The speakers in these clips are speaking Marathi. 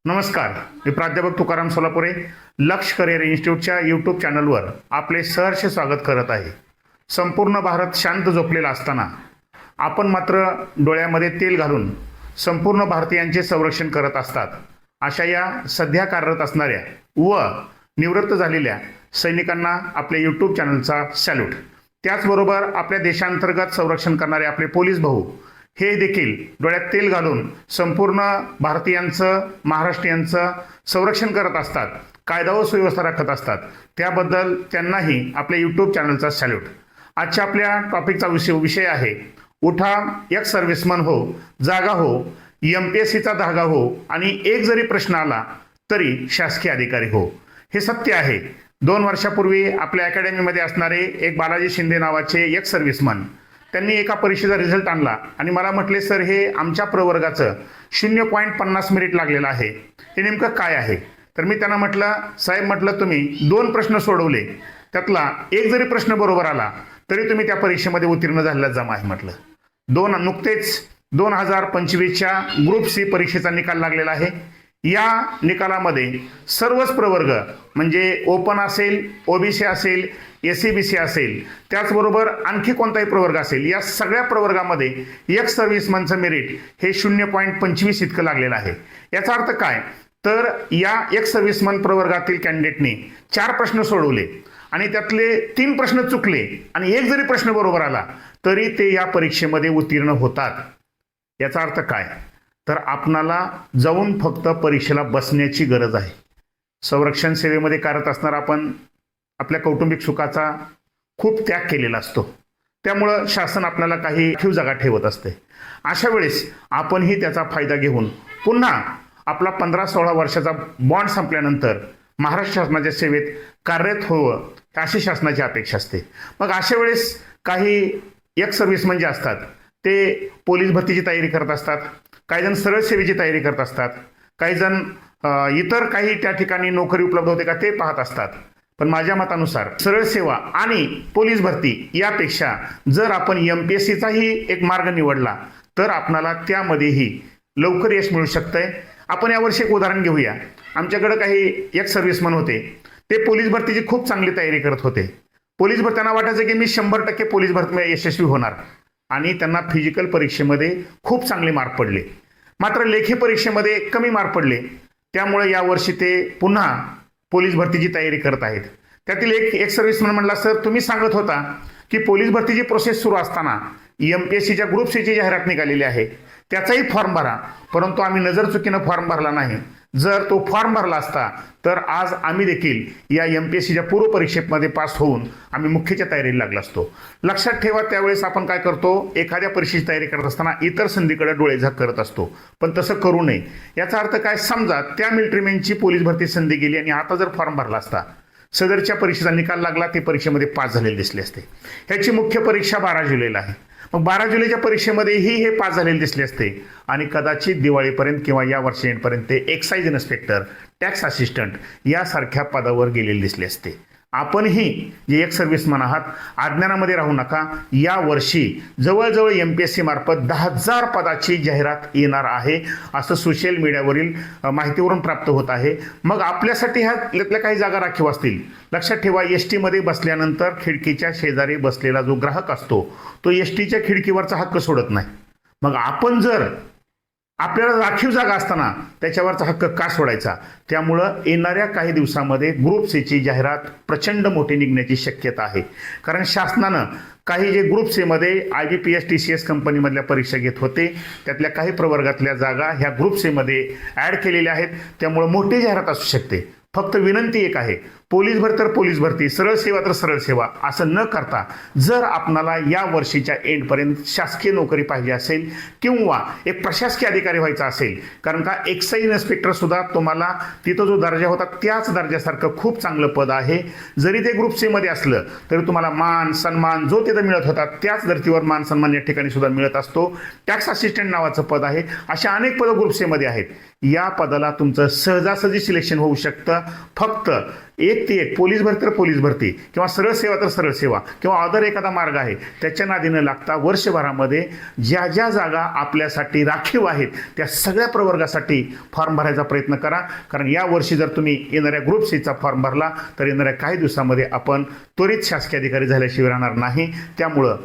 नमस्कार. मी प्राध्यापक तुकाराम सोलापुरे लक्ष करिअर इन्स्टिट्यूटच्या यूट्यूब चॅनलवर आपले सहर्ष स्वागत करत आहे. संपूर्ण भारत शांत झोपलेला असताना आपण मात्र डोळ्यामध्ये तेल घालून संपूर्ण भारतीयांचे संरक्षण करत असतात. अशा या सध्या कार्यरत असणाऱ्या व निवृत्त झालेल्या सैनिकांना आपल्या यूट्यूब चॅनलचा सॅल्यूट. त्याचबरोबर आपल्या देशांतर्गत संरक्षण करणारे आपले पोलीस भाऊ हे देखील डोळ्यात तेल घालून संपूर्ण भारतीयांचं, महाराष्ट्रीयांचं संरक्षण करत असतात, कायदा व सुव्यवस्था राखत असतात. त्याबद्दल त्यांनाही आपल्या यूट्यूब चॅनलचा सॅल्यूट. आजच्या आपल्या टॉपिकचा विषय आहे उठा एक सर्व्हिसमन हो, जागा हो, MPSCचा धागा हो आणि एक जरी प्रश्न आला तरी शासकीय अधिकारी हो. हे सत्य आहे. 2 वर्षापूर्वी आपल्या अकॅडमीमध्ये असणारे एक बालाजी शिंदे नावाचे एक सर्व्हिसमन त्यांनी एका परीक्षेचा रिझल्ट आणला आणि मला म्हटले, सर हे आमच्या प्रवर्गाचं 0.50 मेरिट लागलेलं आहे, हे नेमकं काय आहे? तर मी त्यांना म्हटलं, साहेब म्हटलं तुम्ही 2 प्रश्न सोडवले, त्यातला एक जरी प्रश्न बरोबर आला तरी तुम्ही त्या परीक्षेमध्ये उत्तीर्ण झालेला जमा आहे म्हटलं. नुकतेच 2025च्या ग्रुप सी परीक्षेचा निकाल लागलेला आहे. या निकालामध्ये सर्वच प्रवर्ग म्हणजे ओपन असेल, OBC असेल, SC-BC असेल, त्याचबरोबर आणखी कोणताही प्रवर्ग असेल, या सगळ्या प्रवर्गामध्ये एक सर्व्हिसमनचं मेरिट हे 0.25 इतकं लागलेलं आहे. याचा अर्थ काय? तर या एक सर्व्हिसमन प्रवर्गातील कॅन्डिडेटने 4 प्रश्न सोडवले आणि त्यातले 3 प्रश्न चुकले आणि एक जरी प्रश्न बरोबर आला तरी ते या परीक्षेमध्ये उत्तीर्ण होतात. याचा अर्थ काय? तर आपणाला जाऊन फक्त परीक्षेला बसण्याची गरज आहे. संरक्षण सेवेमध्ये कार्यरत असणारा आपण आपल्या कौटुंबिक सुखाचा खूप त्याग केलेला असतो. त्यामुळं शासन आपल्याला काही राखीव जागा ठेवत असते. अशा वेळेस आपणही त्याचा फायदा घेऊन पुन्हा आपला 15-16 वर्षाचा बॉन्ड संपल्यानंतर महाराष्ट्र शासनाच्या सेवेत कार्यरत व्हावं अशी शासनाची अपेक्षा असते. मग अशा वेळेस काही एक सर्व्हिसमन जे असतात ते पोलीस भरतीची तयारी करत असतात, काही जण सरळ सेवेची तयारी करत असतात, काही जण इतर काही त्या ठिकाणी नोकरी उपलब्ध होते का ते पाहत असतात. पण माझ्या मतानुसार सरळ सेवा आणि पोलीस भरती यापेक्षा जर आपण MPSCचाही एक मार्ग निवडला तर आपणाला त्यामध्येही लवकर यश मिळू शकतंय. आपण यावर्षी एक उदाहरण घेऊया. आमच्याकडे काही एक सर्व्हिसमन होते, ते पोलीस भरतीची खूप चांगली तयारी करत होते. पोलीस भरती त्यांना वाटायचं की मी 100% पोलीस भरती यशस्वी होणार आणि त्यांना फिजिकल परीक्षेमध्ये खूप चांगले मार्क पडले. मात्र लेखी परीक्षेमध्ये कमी मार्क पडले. त्यामुळे यावर्षी ते पुन्हा पोलीस भरतीची तयारी करत आहेत. त्यातील एक सर्व्हिसमन म्हणला, सर तुम्ही सांगत होता की पोलीस भरतीची प्रोसेस सुरू असताना MPSCच्या ग्रुप सीची जाहिरात निघालेली आहे, त्याचाही फॉर्म भरा. परंतु आम्ही नजर चुकीनं फॉर्म भरला नाही. जर तो फॉर्म भरला असता तर आज आम्ही देखील या MPSCच्या पूर्व परीक्षेमध्ये पास होऊन आम्ही मुख्यच्या तयारीला लागलो असतो. लक्षात ठेवा, त्यावेळेस आपण काय करतो, एखाद्या परीक्षेची तयारी करत असताना इतर संधीकडे डोळेझाक करत असतो. पण तसं करू नये. याचा अर्थ काय? समजा त्या मिलिटरीमॅनची पोलीस भरती संधी गेली आणि आता जर फॉर्म भरला असता, सदरच्या परीक्षेचा निकाल लागला, ते परीक्षेमध्ये पास झालेले दिसले असते. ह्याची मुख्य परीक्षा 12 जुलैला आहे. मग 12 जुलैच्या परीक्षेमध्येही हे पास झालेले दिसले असते आणि कदाचित दिवाळीपर्यंत किंवा या वर्षी एंडपर्यंत ते एक्साईज इन्स्पेक्टर, टॅक्स असिस्टंट यासारख्या पदावर गेलेले दिसले असते. आपणही जे एक सर्व्हिसमन आहात, अज्ञानामध्ये राहू नका. या वर्षी जवळजवळ MPSC मार्फत 10,000 पदाची जाहिरात येणार आहे असं सोशल मीडियावरील माहितीवरून प्राप्त होत आहे. मग आपल्यासाठी ह्यातल्या काही जागा राखीव असतील. लक्षात ठेवा, ST मध्ये बसल्यानंतर खिडकीच्या शेजारी बसलेला जो ग्राहक असतो तो STच्या खिडकीवरचा हक्क सोडत नाही. मग आपण जर आपल्याला राखीव जागा असताना त्याच्यावरचा हक्क का सोडायचा? त्यामुळं येणाऱ्या काही दिवसामध्ये ग्रुप सीची जाहिरात प्रचंड मोठी निघण्याची शक्यता आहे. कारण शासनानं काही जे ग्रुप सीमध्ये IBPS TCS कंपनीमधल्या परीक्षा घेत होते, त्यातल्या काही प्रवर्गातल्या जागा ह्या ग्रुप सीमध्ये ॲड केलेल्या आहेत. त्यामुळं मोठी जाहिरात असू शकते. फक्त विनंती एक आहे, पोलीस भरती तर पोलीस भरती, सरळ सेवा तर सरळ सेवा असं न करता जर आपणाला या वर्षीच्या एंडपर्यंत शासकीय नोकरी पाहिजे असेल किंवा एक प्रशासकीय अधिकारी व्हायचा असेल, कारण का एक्साईज इन्स्पेक्टर सुद्धा तुम्हाला तिथं जो दर्जा होता त्याच दर्जासारखं खूप चांगलं पद आहे. जरी ते ग्रुप सीमध्ये असलं तरी तुम्हाला मान सन्मान जो तिथं मिळत होता त्याच धर्तीवर मान सन्मान या ठिकाणी सुद्धा मिळत असतो. टॅक्स असिस्टंट नावाचं पद आहे. अशा अनेक पदं ग्रुप सीमध्ये आहेत. या पदाला तुमचं सहजासहजी सिलेक्शन होऊ शकतं. फक्त एक ते एक, पोलीस भरती तर पोलीस भरती किंवा सरळ सेवा तर सरळ सेवा किंवा अदर एखादा मार्ग आहे त्याच्या नादी न लागता वर्षभरामध्ये ज्या ज्या जागा आपल्यासाठी राखीव आहेत त्या सगळ्या प्रवर्गासाठी फॉर्म भरायचा प्रयत्न करा. कारण यावर्षी जर तुम्ही येणाऱ्या ग्रुप सीचा फॉर्म भरला तर येणाऱ्या काही दिवसामध्ये आपण त्वरित शासकीय अधिकारी झाल्याशिवाय राहणार नाही. त्यामुळं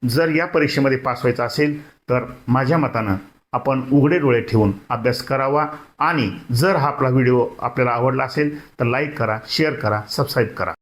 जर या परीक्षेमध्ये पास व्हायचं असेल तर माझ्या मतानं आपण उघडे डोळे ठेवून अभ्यास करावा. आणि जर हा आपला व्हिडिओ आपल्याला आवडला असेल तर लाईक करा, शेअर करा, सबस्क्राईब करा.